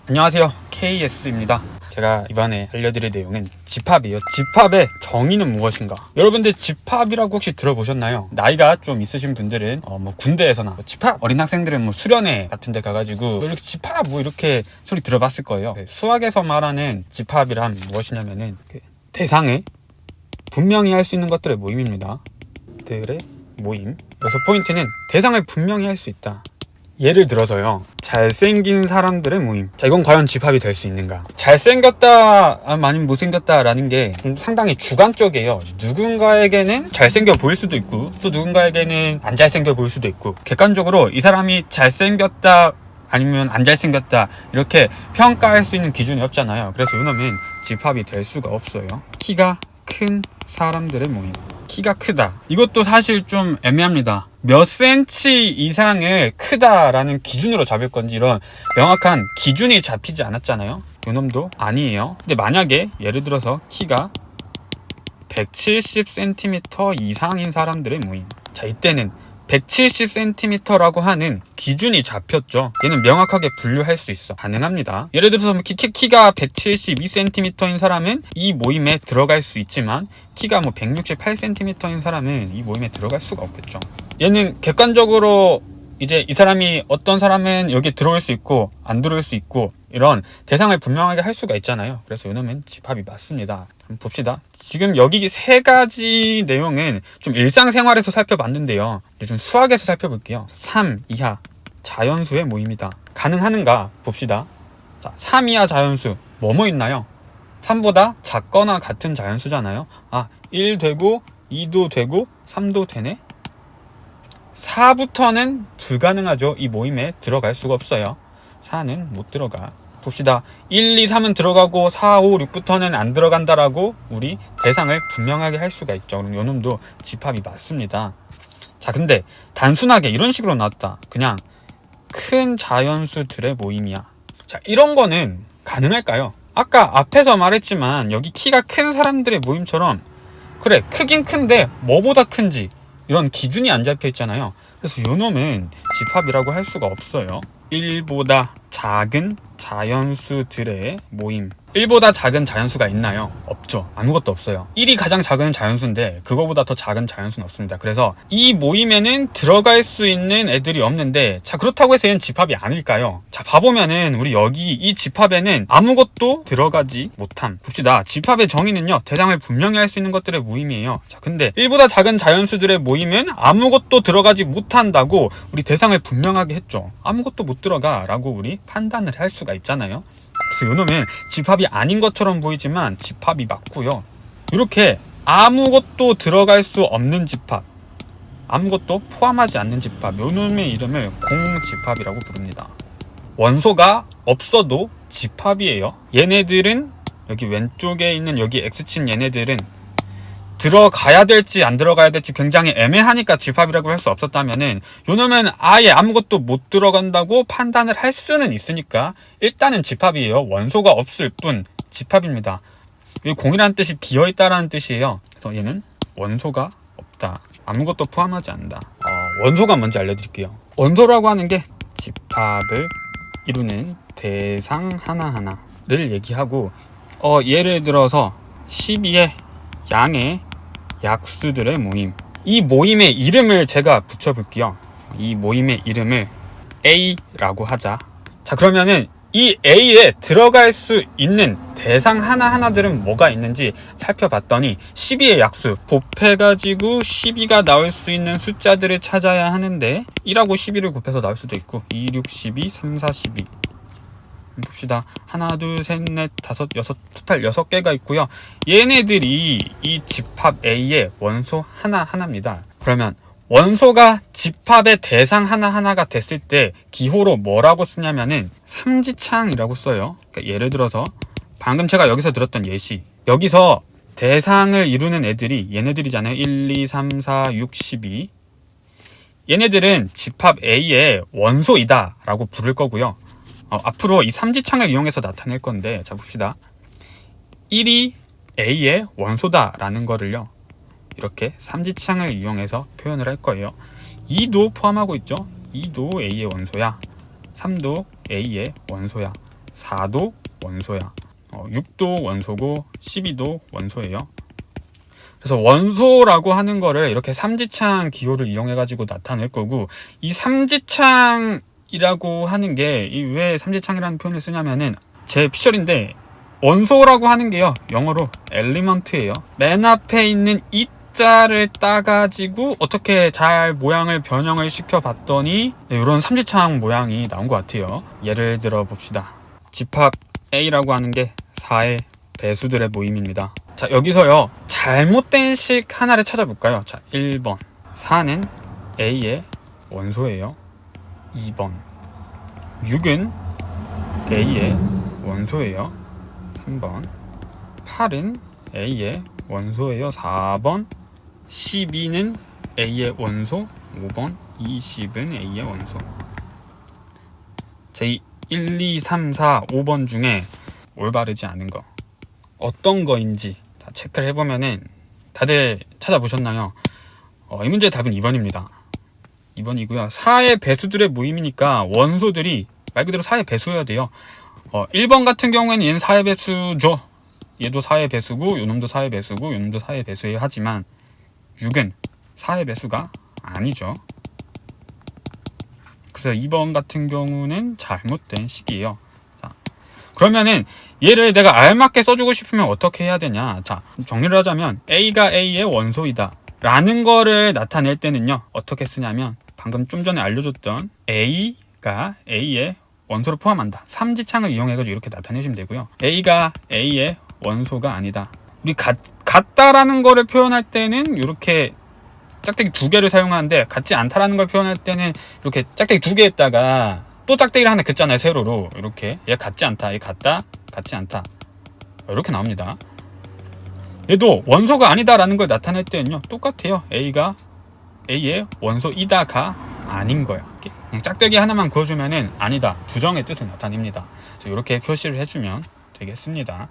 안녕하세요, KS입니다. 제가 이번에 알려드릴 내용은 집합이에요. 집합의 정의는 무엇인가? 여러분들 집합이라고 혹시 들어보셨나요? 나이가 좀 있으신 분들은 군대에서나 집합, 어린 학생들은 수련회 같은 데 가가지고 이렇게 집합 이렇게 소리 들어봤을 거예요. 수학에서 말하는 집합이란 무엇이냐면은 대상을 분명히 할 수 있는 것들의 모임입니다. 들의 모임. 그래서 포인트는 대상을 분명히 할 수 있다. 예를 들어서요, 잘생긴 사람들의 모임. 자, 이건 과연 집합이 될 수 있는가? 잘생겼다 아니면 못생겼다 라는 게 상당히 주관적이에요. 누군가에게는 잘생겨 보일 수도 있고 또 누군가에게는 안 잘생겨 보일 수도 있고, 객관적으로 이 사람이 잘생겼다 아니면 안 잘생겼다 이렇게 평가할 수 있는 기준이 없잖아요. 그래서 이놈은 집합이 될 수가 없어요. 키가 큰 사람들의 모임. 키가 크다, 이것도 사실 좀 애매합니다. 몇 센치 이상을 크다라는 기준으로 잡을 건지 이런 명확한 기준이 잡히지 않았잖아요. 요놈도 아니에요. 근데 만약에 예를 들어서 키가 170cm 이상인 사람들의 모임. 자, 이때는 170cm라고 하는 기준이 잡혔죠. 얘는 명확하게 분류할 수 있어. 가능합니다. 예를 들어서 키가 172cm인 사람은 이 모임에 들어갈 수 있지만 키가 168cm인 사람은 이 모임에 들어갈 수가 없겠죠. 얘는 객관적으로 이제 이 사람이 어떤 사람은 여기 들어올 수 있고 안 들어올 수 있고 이런 대상을 분명하게 할 수가 있잖아요. 그래서 이놈은 집합이 맞습니다. 한번 봅시다. 지금 여기 세 가지 내용은 좀 일상생활에서 살펴봤는데요, 이제 좀 수학에서 살펴볼게요. 3 이하 자연수의 모임이다. 가능하는가 봅시다. 자, 3 이하 자연수 뭐뭐 있나요? 3보다 작거나 같은 자연수잖아요. 1 되고 2도 되고 3도 되네. 4부터는 불가능하죠. 이 모임에 들어갈 수가 없어요. 4는 못 들어가. 봅시다. 1, 2, 3은 들어가고 4, 5, 6부터는 안 들어간다라고 우리 대상을 분명하게 할 수가 있죠. 그럼 요놈도 집합이 맞습니다. 자, 근데 단순하게 이런 식으로 나왔다. 그냥 큰 자연수들의 모임이야. 자, 이런 거는 가능할까요? 아까 앞에서 말했지만 여기 키가 큰 사람들의 모임처럼, 그래, 크긴 큰데 뭐보다 큰지 이런 기준이 안 잡혀 있잖아요. 그래서 요놈은 집합이라고 할 수가 없어요. 1보다 작은 자연수들의 모임. 1보다 작은 자연수가 있나요? 없죠. 아무것도 없어요. 1이 가장 작은 자연수인데 그거보다 더 작은 자연수는 없습니다. 그래서 이 모임에는 들어갈 수 있는 애들이 없는데, 자, 그렇다고 해서 얘는 집합이 아닐까요? 자, 봐보면은 우리 여기 이 집합에는 아무것도 들어가지 못함. 봅시다. 집합의 정의는요, 대상을 분명히 할 수 있는 것들의 모임이에요. 자, 근데 1보다 작은 자연수들의 모임은 아무것도 들어가지 못한다고 우리 대상을 분명하게 했죠. 아무것도 못 들어가 라고 우리 판단을 할 수가 있잖아요. 그래서 요놈은 집합이 아닌 것처럼 보이지만 집합이 맞고요. 이렇게 아무것도 들어갈 수 없는 집합, 아무것도 포함하지 않는 집합, 요놈의 이름을 공집합이라고 부릅니다. 원소가 없어도 집합이에요. 얘네들은 여기 왼쪽에 있는 여기 X친 얘네들은 들어가야 될지 안 들어가야 될지 굉장히 애매하니까 집합이라고 할 수 없었다면은, 요놈은 아예 아무것도 못 들어간다고 판단을 할 수는 있으니까 일단은 집합이에요. 원소가 없을 뿐 집합입니다. 이 공이라는 뜻이 비어있다라는 뜻이에요. 그래서 얘는 원소가 없다, 아무것도 포함하지 않는다. 원소가 뭔지 알려드릴게요. 원소라고 하는 게 집합을 이루는 대상 하나하나를 얘기하고, 예를 들어서 12의 양의 약수들의 모임. 이 모임의 이름을 제가 붙여볼게요. 이 모임의 이름을 A라고 하자. 자, 그러면은 이 A에 들어갈 수 있는 대상 하나하나들은 뭐가 있는지 살펴봤더니 12의 약수, 곱해가지고 12가 나올 수 있는 숫자들을 찾아야 하는데 1하고 12를 곱해서 나올 수도 있고 2, 6, 12, 3, 4, 12. 봅시다. 하나, 둘, 셋, 넷, 다섯, 여섯, 토탈 6개가 있고요. 얘네들이 이 집합 A의 원소 하나하나입니다. 그러면 원소가 집합의 대상 하나하나가 됐을 때 기호로 뭐라고 쓰냐면은 삼지창이라고 써요. 그러니까 예를 들어서 방금 제가 여기서 들었던 예시, 여기서 대상을 이루는 애들이 얘네들이잖아요. 1, 2, 3, 4, 6, 12. 얘네들은 집합 A의 원소이다 라고 부를 거고요. 앞으로 이 삼지창을 이용해서 나타낼 건데, 자, 봅시다. 1이 A의 원소다 라는 거를요, 이렇게 삼지창을 이용해서 표현을 할 거예요. 2도 포함하고 있죠. 2도 A의 원소야. 3도 A의 원소야. 4도 원소야. 6도 원소고 12도 원소예요. 그래서 원소라고 하는 거를 이렇게 삼지창 기호를 이용해 가지고 나타낼 거고, 이 삼지창이라고 하는 게 왜 삼지창이라는 표현을 쓰냐면은 제 피셜인데, 원소라고 하는 게요 영어로 엘리먼트예요. 맨 앞에 있는 이 자를 따가지고 어떻게 잘 모양을 변형을 시켜봤더니 이런 삼지창 모양이 나온 것 같아요. 예를 들어 봅시다. 집합 A라고 하는 게 4의 배수들의 모임입니다. 자, 여기서요 잘못된 식 하나를 찾아볼까요? 자, 1번 4는 A의 원소예요. 2번 6은 A의 원소예요. 3번 8은 A의 원소예요. 4번 12는 A의 원소. 5번 20은 A의 원소. 제 1, 2, 3, 4, 5번 중에 올바르지 않은 거 어떤 거인지 다 체크를 해보면은 다들 찾아보셨나요? 이 문제의 답은 2번입니다. 2번이고요. 4의 배수들의 모임이니까 원소들이 말 그대로 4의 배수여야 돼요. 1번 같은 경우에는 얘는 4의 배수죠. 얘도 4의 배수고 요놈도 4의 배수고 요놈도 4의 배수예요. 하지만 6은 4의 배수가 아니죠. 그래서 2번 같은 경우는 잘못된 식이에요. 자, 그러면은 얘를 내가 알맞게 써주고 싶으면 어떻게 해야 되냐. 자, 정리를 하자면 A가 A의 원소이다 라는 거를 나타낼 때는요 어떻게 쓰냐면 방금 좀 전에 알려줬던 A가 A의 원소를 포함한다. 삼지창을 이용해가지고 이렇게 나타내시면 되고요. A가 A의 원소가 아니다. 우리 같다라는 거를 표현할 때는 이렇게 짝대기 2개를 사용하는데, 같지 않다라는 걸 표현할 때는 이렇게 짝대기 2개에다가 또 짝대기를 하나 긋잖아요. 세로로 이렇게. 얘 같지 않다, 얘 같다, 같지 않다, 이렇게 나옵니다. 얘도 원소가 아니다라는 걸 나타낼 때는요 똑같아요. A가 A의 원소이다가 아닌 거야. 그냥 짝대기 하나만 그어주면은 아니다, 부정의 뜻을 나타냅니다. 그래서 이렇게 표시를 해주면 되겠습니다.